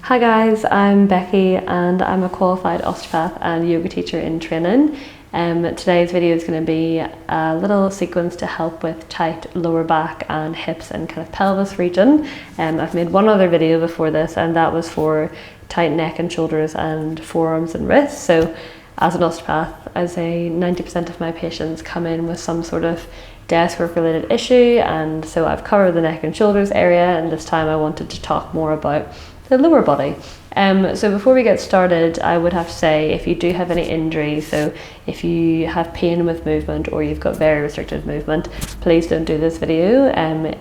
Hi guys, I'm Becky and I'm a qualified osteopath and yoga teacher in training. Today's video is going to be a little sequence to help with tight lower back and hips and kind of pelvis region. I've made one other video before this and that was for tight neck and shoulders and forearms and wrists. So as an osteopath, I'd say 90% of my patients come in with some sort of desk work related issue, and so I've covered the neck and shoulders area, and this time I wanted to talk more about the lower body. So before we get started, I would have to say, if you do have any injuries, so if you have pain with movement or you've got very restricted movement, please don't do this video.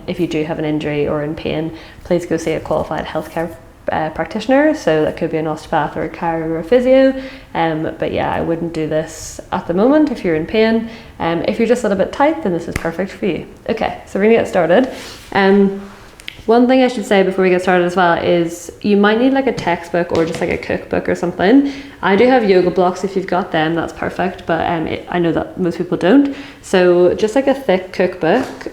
If you do have an injury or in pain, please go see a qualified healthcare practitioner. So that could be an osteopath or a chiro or a physio. But yeah, I wouldn't do this at the moment if you're in pain. If you're just a little bit tight, then this is perfect for you. Okay, so we're gonna get started. One thing I should say before we get started as well is you might need like a textbook or just like a cookbook or something. I do have yoga blocks. If you've got them, that's perfect, but I know that most people don't. So just like a thick cookbook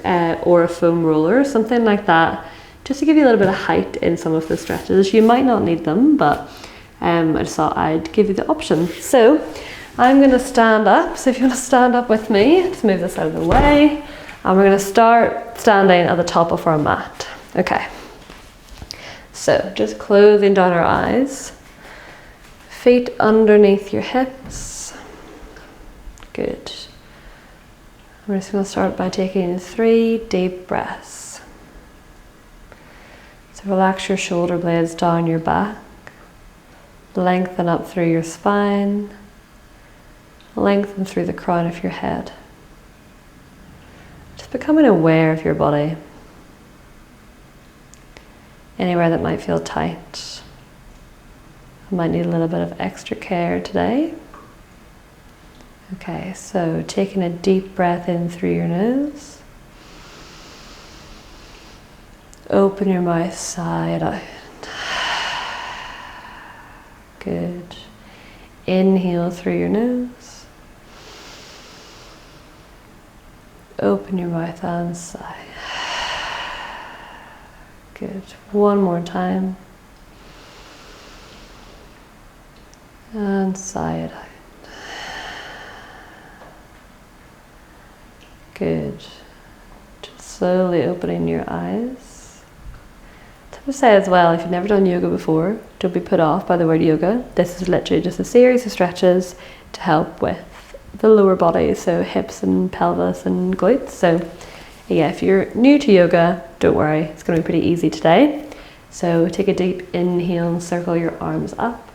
or a foam roller, something like that, just to give you a little bit of height in some of the stretches. You might not need them, but I just thought I'd give you the option. So I'm going to stand up. So if you want to stand up with me, just move this out of the way. And we're going to start standing at the top of our mat. Okay, so just closing down our eyes, feet underneath your hips. Good. We're just going to start by taking 3 deep breaths. So relax your shoulder blades down your back, lengthen up through your spine, lengthen through the crown of your head. Just becoming aware of your body. Anywhere that might feel tight. I might need a little bit of extra care today. Okay, so taking a deep breath in through your nose. Open your mouth, sigh it out. Good. Inhale through your nose. Open your mouth and sigh. Good. One more time. And sigh it out. Good. Just slowly opening your eyes. I would say as well, if you've never done yoga before, don't be put off by the word yoga. This is literally just a series of stretches to help with the lower body, so hips and pelvis and glutes. So yeah, if you're new to yoga, don't worry, it's going to be pretty easy today. So take a deep inhale and circle your arms up.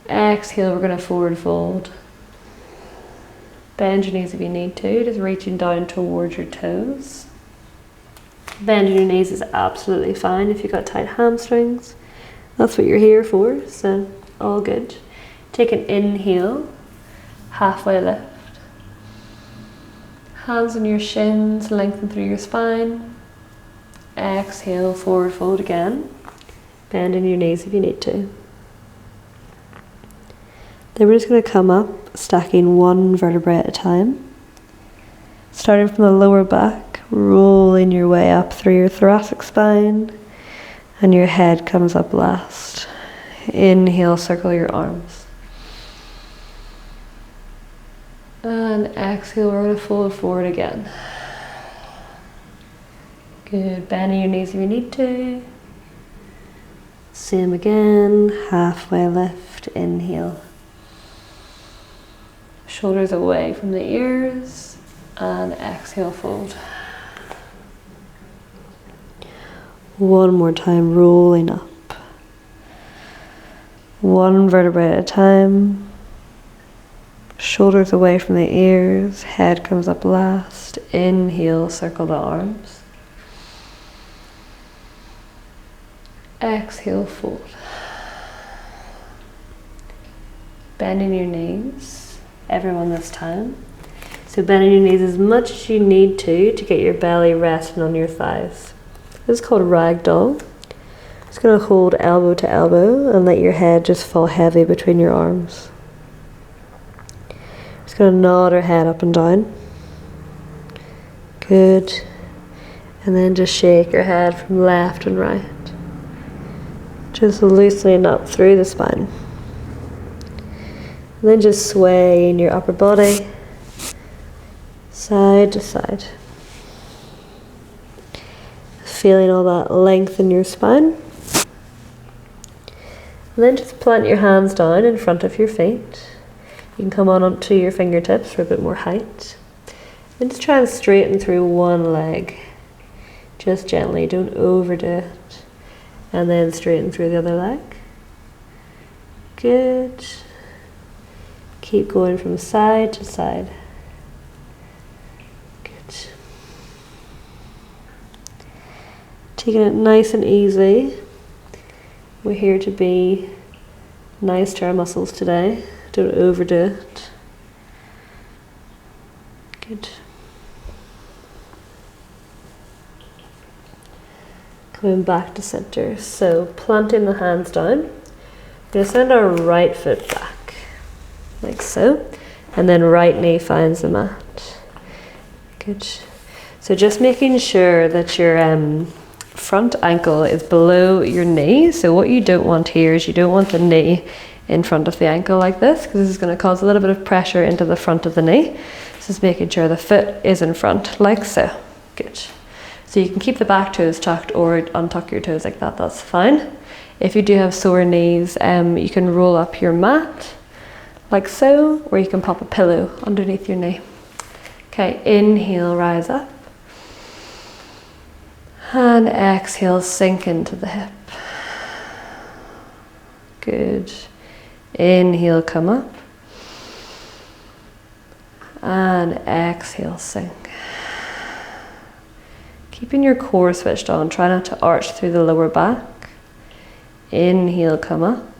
Exhale, we're going to forward fold. Bend your knees if you need to, just reaching down towards your toes. Bending your knees is absolutely fine if you've got tight hamstrings. That's what you're here for, so all good. Take an inhale, halfway lift. Hands on your shins, lengthen through your spine. Exhale, forward fold again. Bending your knees if you need to. Then we're just going to come up, stacking one vertebrae at a time. Starting from the lower back, rolling your way up through your thoracic spine, and your head comes up last. Inhale, circle your arms. And exhale, we're going to fold forward again. Good, bending your knees if you need to. Same again, halfway lift, inhale. Shoulders away from the ears, and exhale, fold. One more time, rolling up. One vertebrae at a time. Shoulders away from the ears, head comes up last. Inhale, circle the arms. Exhale, fold. Bending your knees, everyone this time. So bending your knees as much as you need to get your belly resting on your thighs. This is called ragdoll. Just going to hold elbow to elbow and let your head just fall heavy between your arms. Just going to nod our head up and down. Good. And then just shake your head from left and right. Just loosening up through the spine. And then just sway in your upper body, side to side. Feeling all that length in your spine. And then just plant your hands down in front of your feet. You can come on onto your fingertips for a bit more height. And just try and straighten through one leg. Just gently, don't overdo it. And then straighten through the other leg. Good. Keep going from side to side. Good. Taking it nice and easy. We're here to be nice to our muscles today. Don't overdo it. Good. Coming back to center. So planting the hands down. We're going to send our right foot back, like so. And then right knee finds the mat. Good. So just making sure that your front ankle is below your knee. So what you don't want here is you don't want the knee in front of the ankle like this, because this is going to cause a little bit of pressure into the front of the knee. So just making sure the foot is in front, like so. Good. So you can keep the back toes tucked or untuck your toes like that, that's fine. If you do have sore knees, you can roll up your mat like so, or you can pop a pillow underneath your knee. Okay, inhale, rise up. And exhale, sink into the hip. Good. Inhale, come up. And exhale, sink. Keeping your core switched on, try not to arch through the lower back. Inhale, come up.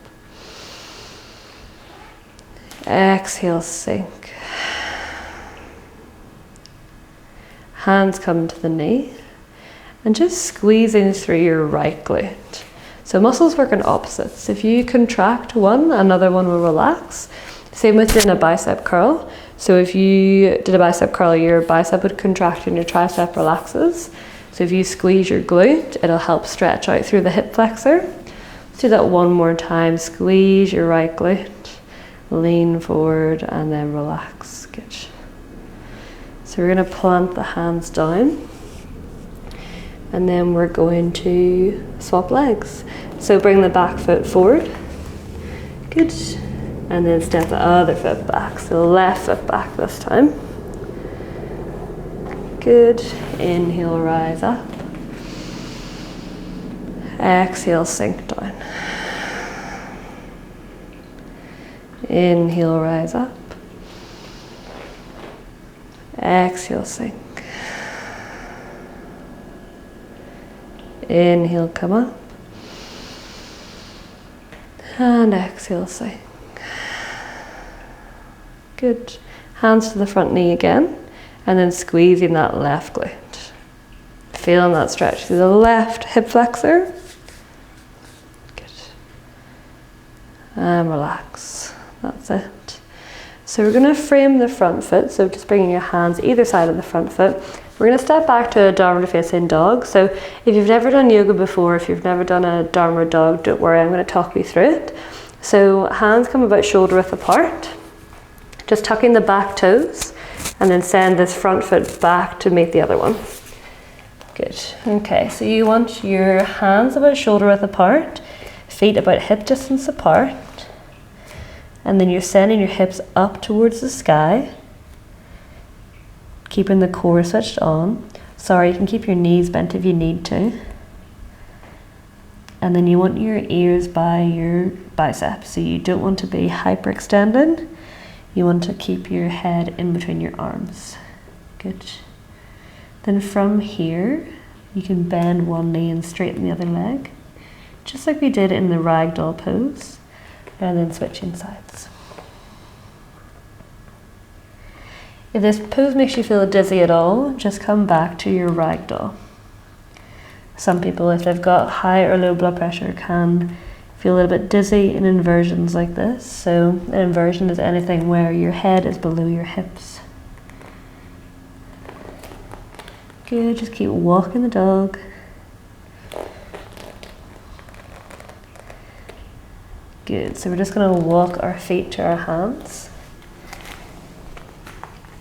Exhale, sink. Hands come to the knee. And just squeezing through your right glute. So muscles work in opposites. If you contract one, another one will relax. Same within a bicep curl. So if you did a bicep curl, your bicep would contract and your tricep relaxes. So if you squeeze your glute, it'll help stretch out through the hip flexor. Let's do that one more time. Squeeze your right glute, lean forward, and then relax. Good. So we're going to plant the hands down. And then we're going to swap legs. So bring the back foot forward. Good. And then step the other foot back. So left foot back this time. Good. Inhale, rise up. Exhale, sink down. Inhale, rise up. Exhale, sink. Inhale, come up. And exhale, sink. Good. Hands to the front knee again. And then squeezing that left glute. Feeling that stretch through the left hip flexor. Good. And relax. That's it. So we're going to frame the front foot. So just bringing your hands either side of the front foot. We're going to step back to a downward facing dog. So if you've never done yoga before, if you've never done a downward dog, don't worry, I'm going to talk you through it. So hands come about shoulder width apart. Just tucking the back toes and then send this front foot back to meet the other one. Good. Okay, so you want your hands about shoulder width apart, feet about hip distance apart, and then you're sending your hips up towards the sky. Keeping the core switched on. Sorry, you can keep your knees bent if you need to. And then you want your ears by your biceps. So you don't want to be hyperextended. You want to keep your head in between your arms. Good. Then from here, you can bend one knee and straighten the other leg. Just like we did in the ragdoll pose. And then switching sides. If this pose makes you feel dizzy at all, just come back to your ragdoll. Some people, if they've got high or low blood pressure, can feel a little bit dizzy in inversions like this. So an inversion is anything where your head is below your hips. Good, just keep walking the dog. Good, so we're just going to walk our feet to our hands.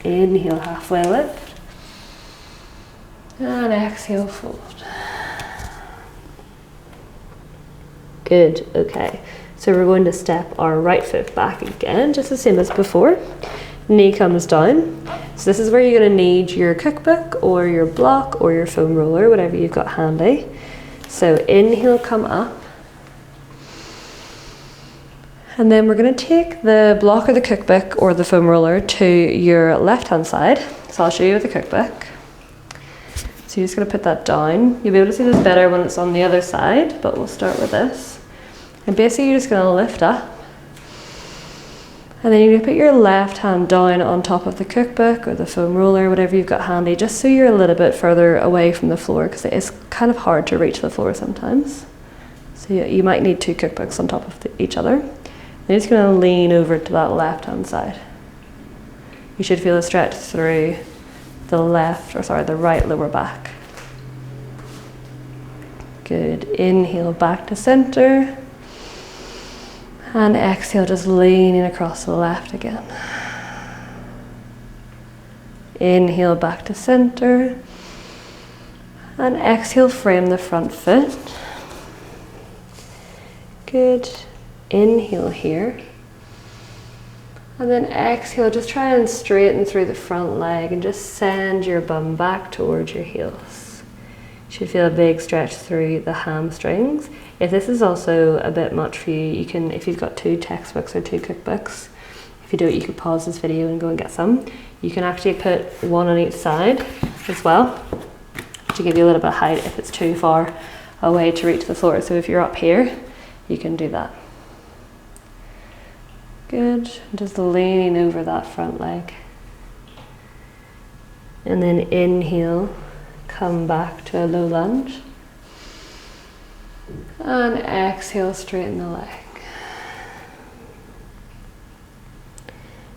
Inhale, halfway lift. And exhale, fold. Good, okay. So we're going to step our right foot back again, just the same as before. Knee comes down. So this is where you're going to need your cookbook or your block or your foam roller, whatever you've got handy. So inhale, come up. And then we're going to take the block or the cookbook or the foam roller to your left hand side. So I'll show you with the cookbook. So you're just going to put that down. You'll be able to see this better when it's on the other side, but we'll start with this. And basically you're just going to lift up. And then you're going to put your left hand down on top of the cookbook or the foam roller, whatever you've got handy, just so you're a little bit further away from the floor, because it is kind of hard to reach the floor sometimes. So you might need two cookbooks on top of each other. You're just going to lean over to that left hand side. You should feel a stretch through the right lower back. Good. Inhale back to center. And exhale, just leaning across to the left again. Inhale back to center. And exhale, frame the front foot. Good. Inhale here. And then exhale, just try and straighten through the front leg and just send your bum back towards your heels. You should feel a big stretch through the hamstrings. If this is also a bit much for you, you can, if you've got two textbooks or two cookbooks, if you do it, you could pause this video and go and get some. You can actually put one on each side as well to give you a little bit of height if it's too far away to reach the floor. So if you're up here, you can do that. Good, just leaning over that front leg. And then inhale, come back to a low lunge. And exhale, straighten the leg.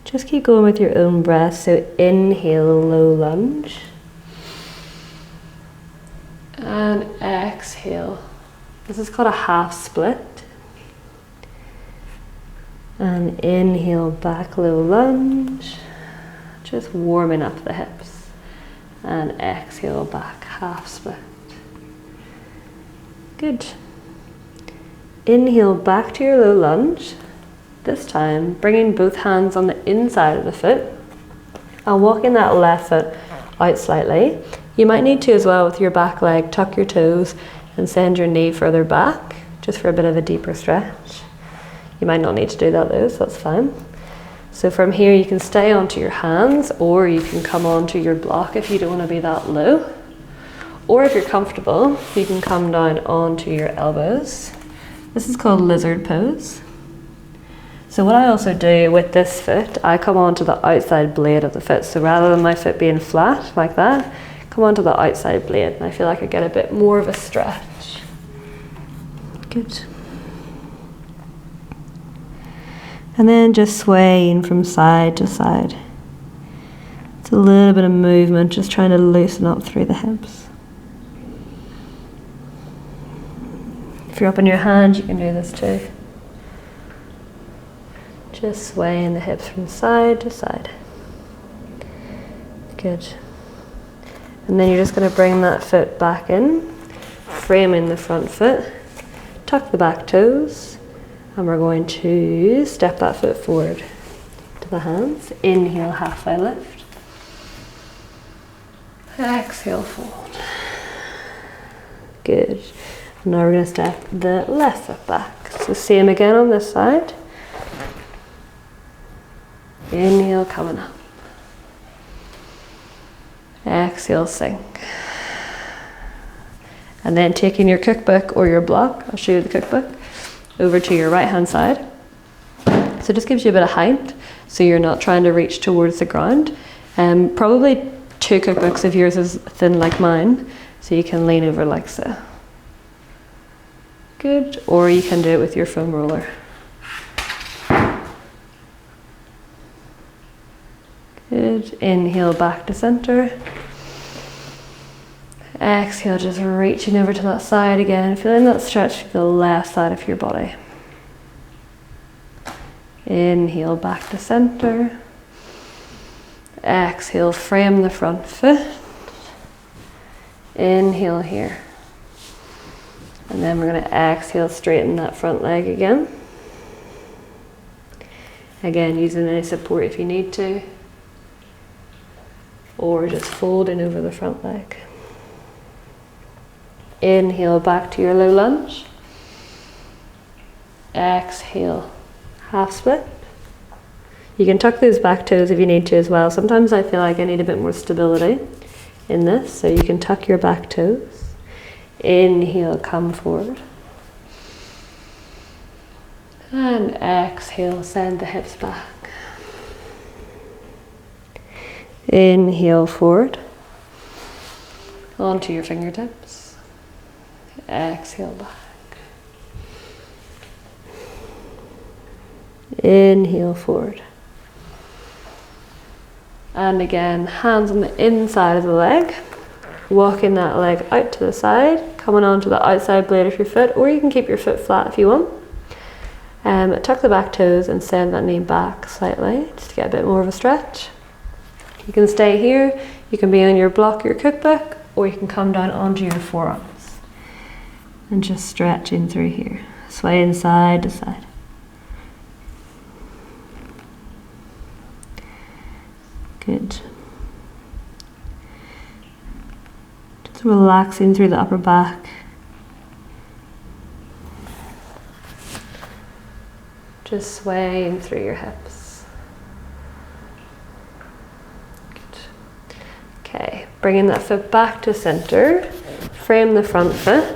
Just keep going with your own breath. So inhale, low lunge. And exhale. This is called a half split. And inhale, back low lunge, just warming up the hips. And exhale, back half split. Good. Inhale, back to your low lunge. This time, bringing both hands on the inside of the foot and walking that left foot out slightly. You might need to as well with your back leg, tuck your toes and send your knee further back, just for a bit of a deeper stretch. You might not need to do that though, so that's fine. So from here you can stay onto your hands, or you can come onto your block if you don't want to be that low. Or if you're comfortable, you can come down onto your elbows. This is called lizard pose. So what I also do with this foot, I come onto the outside blade of the foot. So rather than my foot being flat like that, come onto the outside blade, and I feel like I get a bit more of a stretch. Good. And then just swaying from side to side. It's a little bit of movement, just trying to loosen up through the hips. If you're up on your hands, you can do this too. Just swaying the hips from side to side. Good. And then you're just going to bring that foot back in, framing the front foot, tuck the back toes. And we're going to step that foot forward to the hands. Inhale, halfway lift. Exhale, fold. Good. And now we're going to step the left foot back. So same again on this side. Inhale, coming up. Exhale, sink. And then taking your cookbook or your block, I'll show you the cookbook, over to your right hand side. So it just gives you a bit of height, so you're not trying to reach towards the ground. Probably two cookbooks if yours is thin like mine, so you can lean over like so. Good, or you can do it with your foam roller. Good, inhale back to center. Exhale, just reaching over to that side again, feeling that stretch to the left side of your body. Inhale back to center. Exhale, frame the front foot. Inhale here. And then we're going to exhale, straighten that front leg again. Again, using any support if you need to. Or just folding over the front leg. Inhale back to your low lunge. Exhale, half split. You can tuck those back toes if you need to as well. Sometimes I feel like I need a bit more stability in this, so you can tuck your back toes. Inhale, come forward. And exhale, send the hips back. Inhale, forward. Onto your fingertips. Exhale, back. Inhale, forward. And again, hands on the inside of the leg. Walking that leg out to the side, coming onto the outside blade of your foot, or you can keep your foot flat if you want. Tuck the back toes and send that knee back slightly, just to get a bit more of a stretch. You can stay here, you can be on your block, your cookbook, or you can come down onto your forearms. And just stretching through here, swaying side to side. Good. Just relaxing through the upper back. Just swaying through your hips. Good. Okay, bringing that foot back to center. Frame the front foot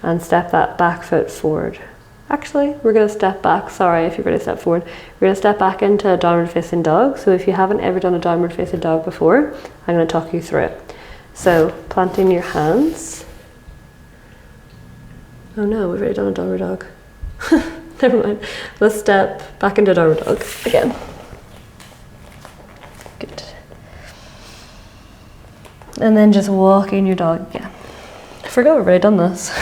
and step that back foot forward. Actually, we're going to step back. Sorry if you've already stepped forward. We're going to step back into a downward facing dog. So if you haven't ever done a downward facing dog before, I'm going to talk you through it. So planting your hands. Oh no, we've already done a downward dog. Never mind. Let's step back into downward dog again. Good. And then just walking your dog again. I forgot we've already done this.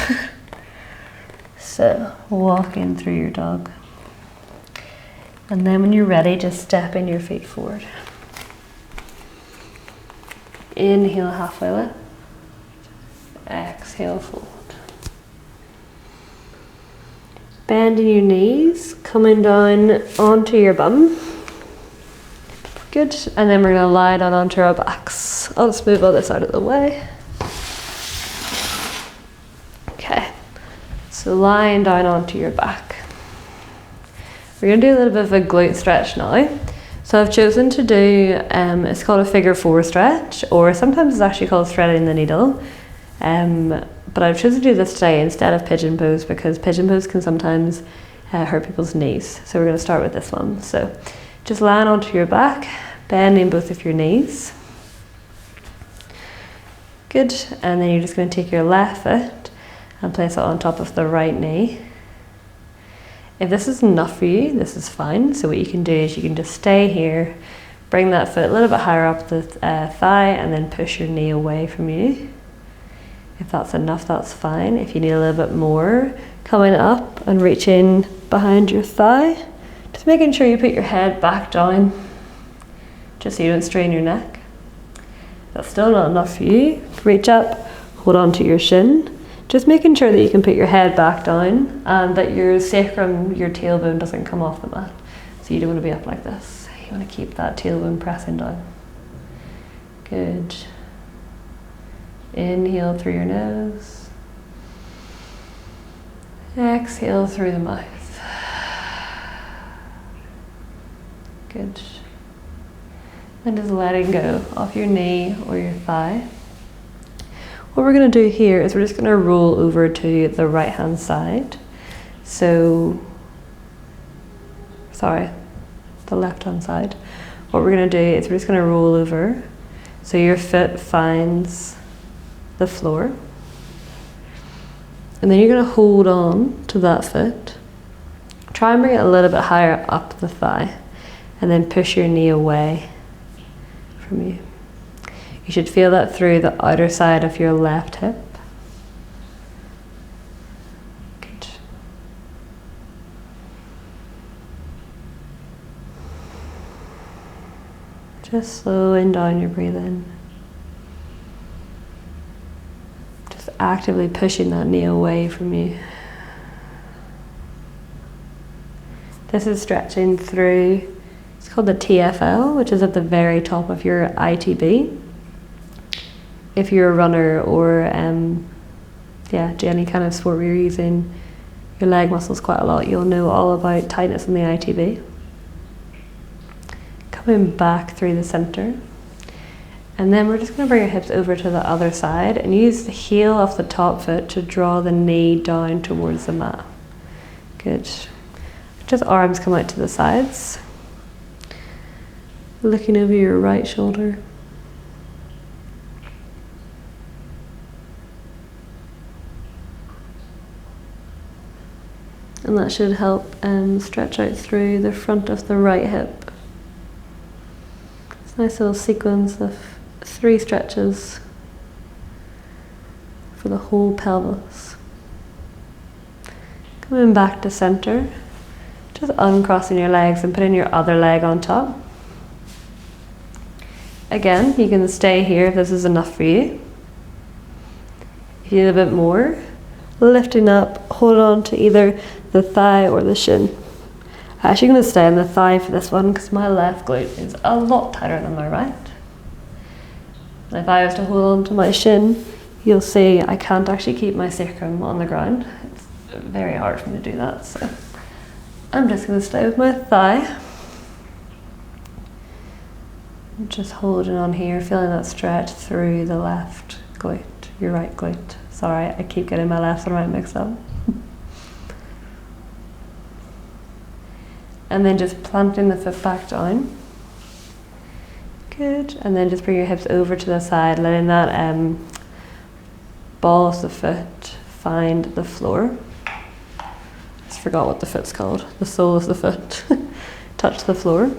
So, walking through your dog. And then when you're ready, just stepping your feet forward. Inhale, halfway lift. Exhale, fold. Bending your knees, coming down onto your bum. Good. And then we're going to lie down onto our backs. I'll just move all this out of the way. Okay. So lying down onto your back. We're going to do a little bit of a glute stretch now. So I've chosen to do, it's called a figure 4 stretch, or sometimes it's actually called threading the needle. But I've chosen to do this today instead of pigeon pose because pigeon pose can sometimes hurt people's knees. So we're going to start with this one. So just lying onto your back, bending both of your knees. Good. And then you're just going to take your left foot and place it on top of the right knee. If this is enough for you, this is fine. So what you can do is you can just stay here, bring that foot a little bit higher up the thigh, and then push your knee away from you. If that's enough, that's fine. If you need a little bit more, coming up and reaching behind your thigh, just making sure you put your head back down, just so you don't strain your neck. If that's still not enough for you, reach up, hold on to your shin. Just making sure that you can put your head back down and that your sacrum, your tailbone doesn't come off the mat. So you don't want to be up like this. You want to keep that tailbone pressing down. Good. Inhale through your nose. Exhale through the mouth. Good. And just letting go off your knee or your thigh. What we're going to do here is we're just going to roll over to the right hand side. So, sorry, the left hand side. What we're going to do is we're just going to roll over so your foot finds the floor. And then you're going to hold on to that foot. Try and bring it a little bit higher up the thigh and then push your knee away from you. You should feel that through the outer side of your left hip. Good. Just slowing down your breathing. Just actively pushing that knee away from you. This is stretching through, it's called the TFL, which is at the very top of your ITB. If you're a runner or do any kind of sport where you're using your leg muscles quite a lot, you'll know all about tightness in the ITB. Coming back through the center. And then we're just going to bring your hips over to the other side and use the heel of the top foot to draw the knee down towards the mat. Good. Just arms come out to the sides. Looking over your right shoulder. And that should help stretch out through the front of the right hip. It's a nice little sequence of 3 stretches for the whole pelvis. Coming back to center. Just uncrossing your legs and putting your other leg on top. Again, you can stay here if this is enough for you. If you need a bit more, lifting up, hold on to either the thigh or the shin. I'm actually going to stay on the thigh for this one because my left glute is a lot tighter than my right. And if I was to hold on to my shin, you'll see I can't actually keep my sacrum on the ground. It's very hard for me to do that, so I'm just going to stay with my thigh. Just holding on here, feeling that stretch through the left glute, your right glute. Sorry, I keep getting my left and right mixed up. And then just planting the foot back down. Good. And then just bring your hips over to the side, letting that ball of the foot find the floor. Just forgot what the foot's called. The sole of the foot. Touch the floor.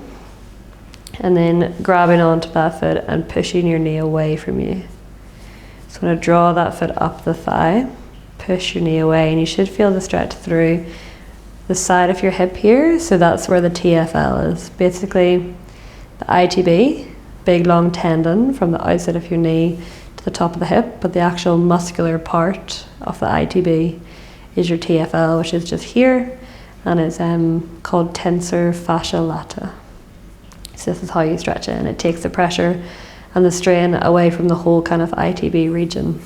And then grabbing onto that foot and pushing your knee away from you. So I'm going to draw that foot up the thigh, push your knee away, and you should feel the stretch through the side of your hip here. So that's where the TFL is. Basically, the ITB, big long tendon from the outside of your knee to the top of the hip, but the actual muscular part of the ITB is your TFL, which is just here, and it's called tensor fascia lata. So this is how you stretch it, and it takes the pressure and the strain away from the whole kind of ITB region.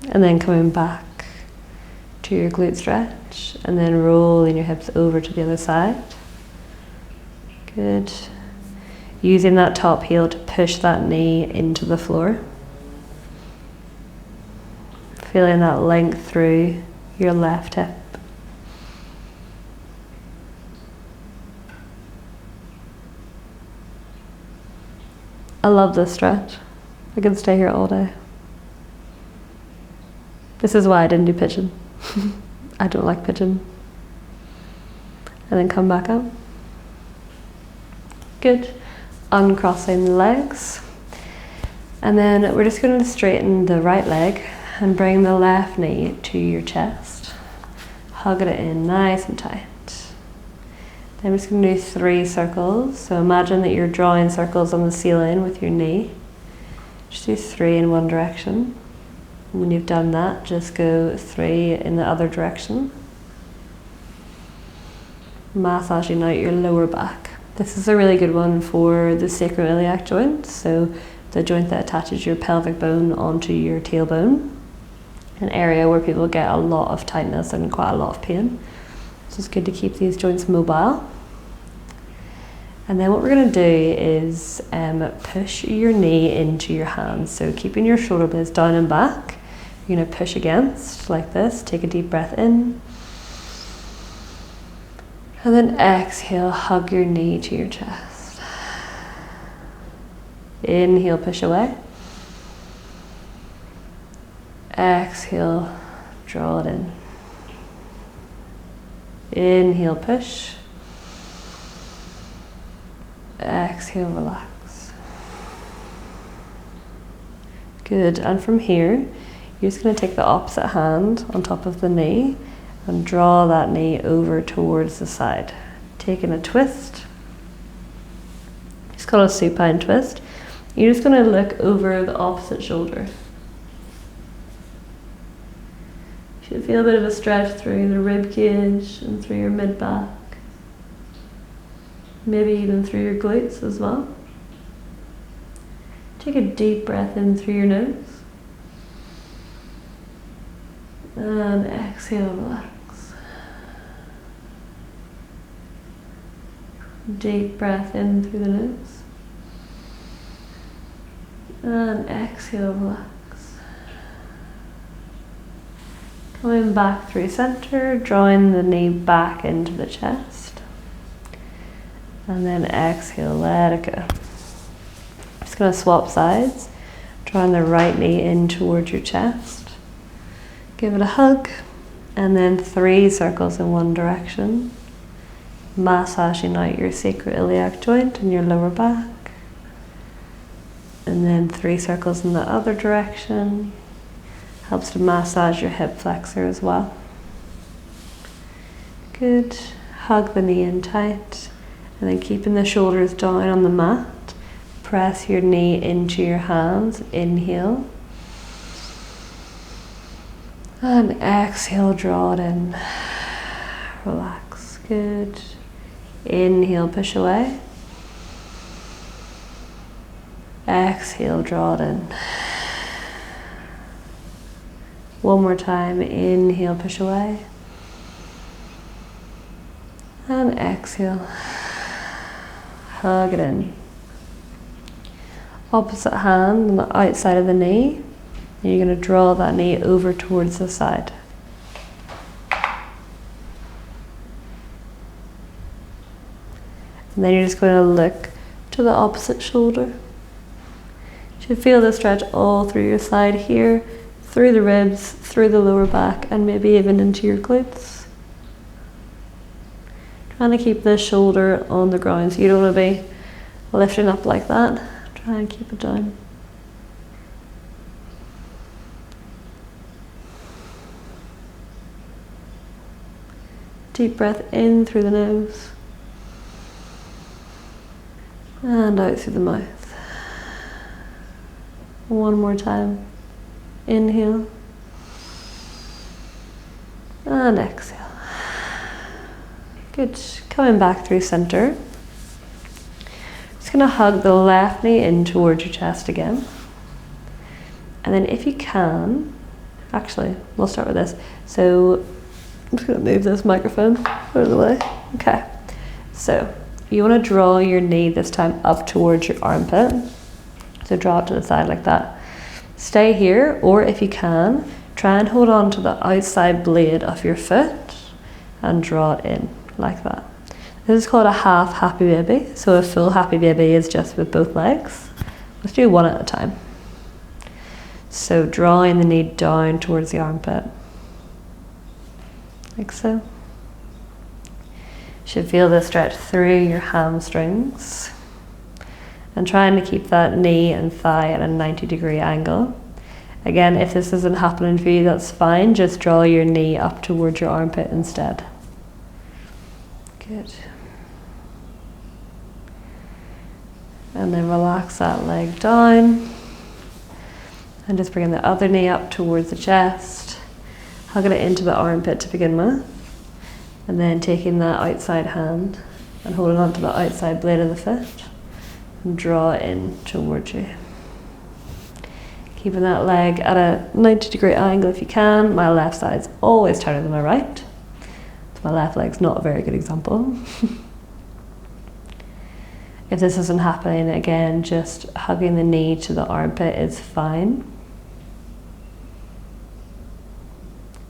And then coming back to your glute stretch, and then rolling your hips over to the other side. Good. Using that top heel to push that knee into the floor. Feeling that length through your left hip. I love this stretch. I can stay here all day. This is why I didn't do pigeon. I don't like pigeon. And then come back up. Good. Uncrossing the legs. And then we're just going to straighten the right leg and bring the left knee to your chest. Hug it in nice and tight. Then we're just going to do 3 circles. So imagine that you're drawing circles on the ceiling with your knee. Just do 3 in one direction. And when you've done that, just go 3 in the other direction. Massaging out your lower back. This is a really good one for the sacroiliac joint, so the joint that attaches your pelvic bone onto your tailbone. An area where people get a lot of tightness and quite a lot of pain. So it's good to keep these joints mobile. And then what we're going to do is push your knee into your hands. So keeping your shoulder blades down and back, you're going to push against like this. Take a deep breath in. And then exhale, hug your knee to your chest. Inhale, push away. Exhale, draw it in. Inhale, push. Exhale, relax. Good, and from here, you're just going to take the opposite hand on top of the knee And draw that knee over towards the side. Taking a twist. It's called a supine twist. You're just going to look over the opposite shoulder. You should feel a bit of a stretch through the rib cage and through your mid back. Maybe even through your glutes as well. Take a deep breath in through your nose. And exhale, relax. Deep breath in through the nose. And exhale, relax. Coming back through center, drawing the knee back into the chest. And then exhale, let it go. Just going to swap sides, drawing the right knee in towards your chest. Give it a hug, and then 3 circles in one direction. Massaging out your sacroiliac joint and your lower back. And then 3 circles in the other direction. Helps to massage your hip flexor as well. Good. Hug the knee in tight. And then keeping the shoulders down on the mat. Press your knee into your hands. Inhale. And exhale, draw it in. Relax. Good. Inhale, push away. Exhale, draw it in. One more time. Inhale, push away. And exhale. Hug it in. Opposite hand on the outside of the knee. And you're going to draw that knee over towards the side. And then you're just going to look to the opposite shoulder. You should feel the stretch all through your side here, through the ribs, through the lower back, and maybe even into your glutes. Trying to keep the shoulder on the ground, so you don't want to be lifting up like that. Try and keep it down. Deep breath in through the nose. And out through the mouth. One more time. Inhale. And exhale. Good. Coming back through center. Just going to hug the left knee in towards your chest again. And then if you can, actually, we'll start with this. So I'm just going to move this microphone out of the way. Okay. So you want to draw your knee this time up towards your armpit. So draw it to the side like that. Stay here, or if you can, try and hold on to the outside blade of your foot and draw it in like that. This is called a half happy baby. So a full happy baby is just with both legs. Let's do one at a time. So drawing the knee down towards the armpit. Like so. You should feel the stretch through your hamstrings. And trying to keep that knee and thigh at a 90-degree angle. Again, if this isn't happening for you, that's fine. Just draw your knee up towards your armpit instead. Good. And then relax that leg down. And just bring the other knee up towards the chest. Hugging it into the armpit to begin with. And then taking that outside hand and holding on to the outside blade of the foot. And draw it in towards you. Keeping that leg at a 90-degree angle if you can. My left side's always tighter than my right. So my left leg's not a very good example. If this isn't happening, again, just hugging the knee to the armpit is fine.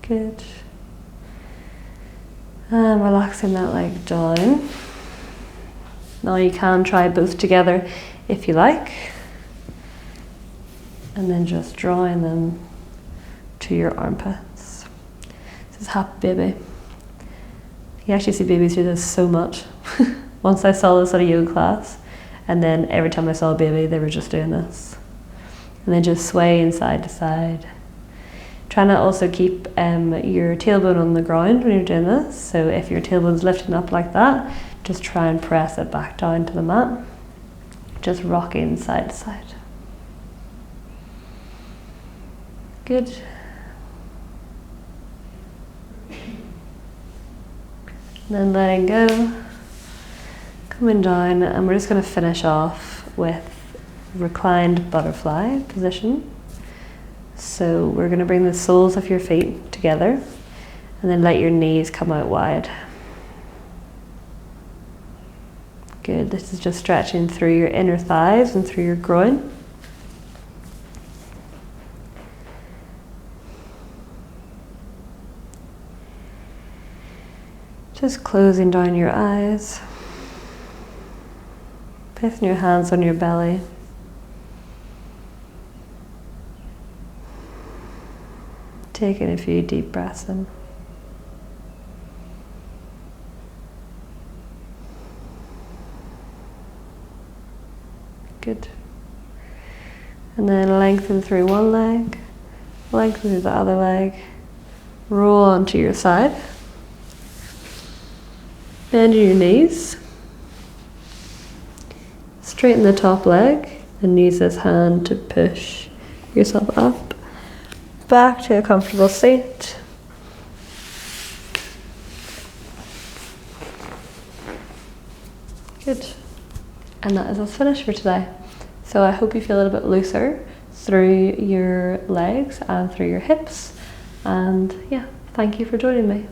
Good. And relaxing that leg down. Now you can try both together if you like. And then just drawing them to your armpits. This is happy baby. You actually see babies do this so much. Once I saw this at a yoga class, and then every time I saw a baby, they were just doing this. And then just swaying side to side. Trying to also keep your tailbone on the ground when you're doing this. So if your tailbone's lifting up like that, just try and press it back down to the mat. Just rocking side to side. Good. And then letting go, coming down, and we're just going to finish off with reclined butterfly position. So we're going to bring the soles of your feet together and then let your knees come out wide. Good, this is just stretching through your inner thighs and through your groin. Just closing down your eyes, placing your hands on your belly. Taking a few deep breaths in. Good. And then lengthen through one leg, lengthen through the other leg, roll onto your side. Bend your knees. Straighten the top leg and use this hand to push yourself up. Back to a comfortable seat. Good. And that is us finished for today. So I hope you feel a little bit looser through your legs and through your hips. And yeah, thank you for joining me.